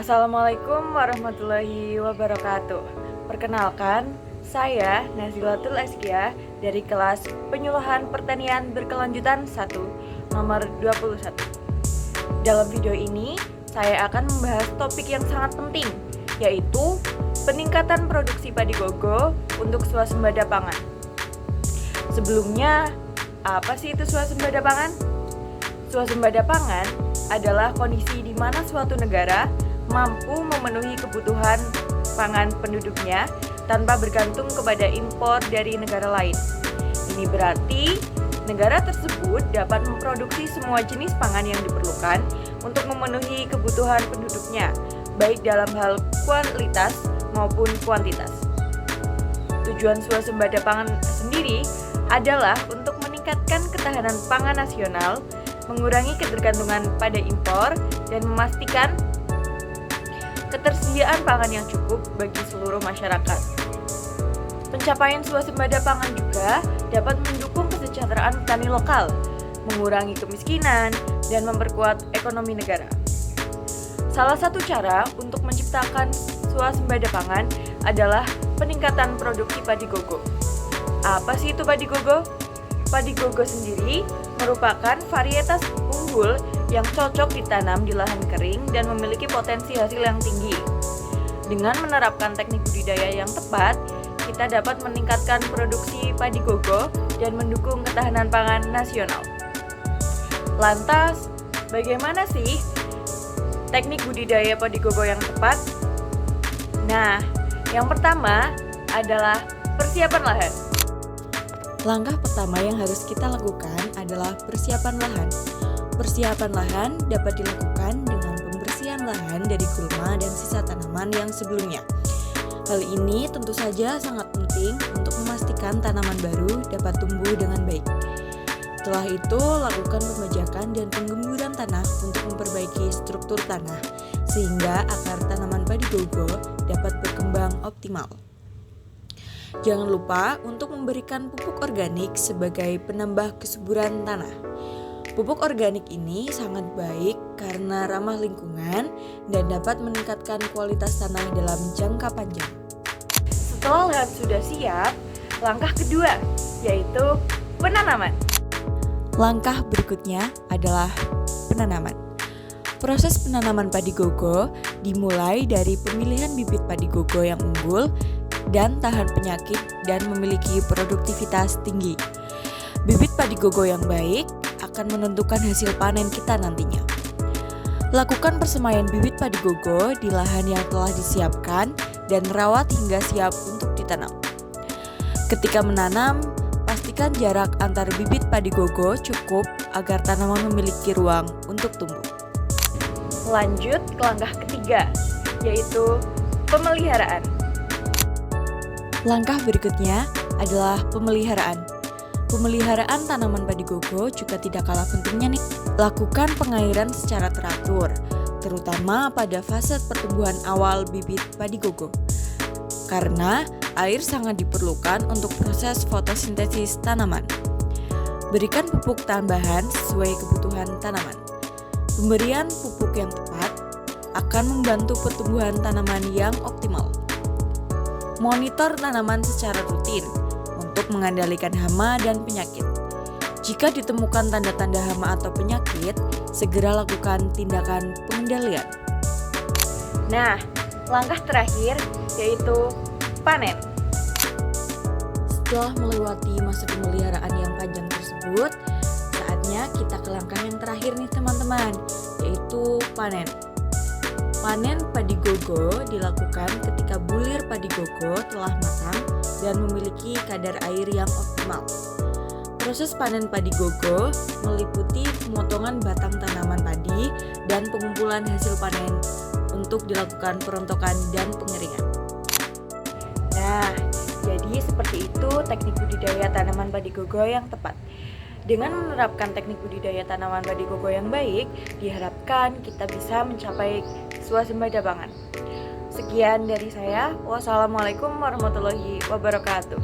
Assalamualaikum warahmatullahi wabarakatuh. Perkenalkan, saya Nazilatul Askia dari kelas Penyuluhan Pertanian Berkelanjutan 1, nomor 21. Dalam video ini, saya akan membahas topik yang sangat penting, yaitu peningkatan produksi padi gogo untuk swasembada pangan. Sebelumnya, apa sih itu swasembada pangan? Swasembada pangan adalah kondisi di mana suatu negara mampu memenuhi kebutuhan pangan penduduknya tanpa bergantung kepada impor dari negara lain. Ini berarti negara tersebut dapat memproduksi semua jenis pangan yang diperlukan untuk memenuhi kebutuhan penduduknya, baik dalam hal kualitas maupun kuantitas. Tujuan swasembada pangan sendiri adalah untuk meningkatkan ketahanan pangan nasional, mengurangi ketergantungan pada impor, dan memastikan ketersediaan pangan yang cukup bagi seluruh masyarakat. Pencapaian swasembada pangan juga dapat mendukung kesejahteraan petani lokal, mengurangi kemiskinan, dan memperkuat ekonomi negara. Salah satu cara untuk menciptakan swasembada pangan adalah peningkatan produksi padi gogo. Apa sih itu padi gogo? Padi gogo sendiri merupakan varietas unggul yang cocok ditanam di lahan kering dan memiliki potensi hasil yang tinggi. Dengan menerapkan teknik budidaya yang tepat, kita dapat meningkatkan produksi padi gogo dan mendukung ketahanan pangan nasional. Lantas, bagaimana sih teknik budidaya padi gogo yang tepat? Nah, yang pertama adalah persiapan lahan. Langkah pertama yang harus kita lakukan adalah persiapan lahan. Persiapan lahan dapat dilakukan dengan pembersihan lahan dari gulma dan sisa tanaman yang sebelumnya. Hal ini tentu saja sangat penting untuk memastikan tanaman baru dapat tumbuh dengan baik. Setelah itu, lakukan pembajakan dan penggemburan tanah untuk memperbaiki struktur tanah, sehingga akar tanaman padi gogo dapat berkembang optimal. Jangan lupa untuk memberikan pupuk organik sebagai penambah kesuburan tanah. Pupuk organik ini sangat baik karena ramah lingkungan dan dapat meningkatkan kualitas tanah dalam jangka panjang. Setelah lahan sudah siap, langkah kedua yaitu penanaman. Langkah berikutnya adalah penanaman. Proses penanaman padi gogo dimulai dari pemilihan bibit padi gogo yang unggul dan tahan penyakit dan memiliki produktivitas tinggi. Bibit padi gogo yang baik akan menentukan hasil panen kita nantinya. Lakukan persemaian bibit padi gogo di lahan yang telah disiapkan dan rawat hingga siap untuk ditanam. Ketika menanam, pastikan jarak antar bibit padi gogo cukup agar tanaman memiliki ruang untuk tumbuh. Lanjut ke langkah ketiga, yaitu pemeliharaan. Langkah berikutnya adalah pemeliharaan. Pemeliharaan tanaman padi gogo juga tidak kalah pentingnya nih. Lakukan pengairan secara teratur, terutama pada fase pertumbuhan awal bibit padi gogo. Karena air sangat diperlukan untuk proses fotosintesis tanaman. Berikan pupuk tambahan sesuai kebutuhan tanaman. Pemberian pupuk yang tepat akan membantu pertumbuhan tanaman yang optimal. Monitor tanaman secara rutin untuk mengendalikan hama dan penyakit. Jika ditemukan tanda-tanda hama atau penyakit, segera lakukan tindakan pengendalian. Nah, langkah terakhir yaitu panen. Setelah melewati masa pemeliharaan yang panjang tersebut, saatnya kita ke langkah yang terakhir nih teman-teman, yaitu panen. Panen padi gogo dilakukan ketika bulir padi gogo telah matang dan memiliki kadar air yang optimal. Proses panen padi gogo meliputi pemotongan batang tanaman padi dan pengumpulan hasil panen untuk dilakukan perontokan dan pengeringan. Nah, jadi seperti itu teknik budidaya tanaman padi gogo yang tepat. Dengan menerapkan teknik budidaya tanaman padi gogo yang baik, diharapkan kita bisa mencapai swasembada pangan. Sekian dari saya. Wassalamualaikum warahmatullahi wabarakatuh.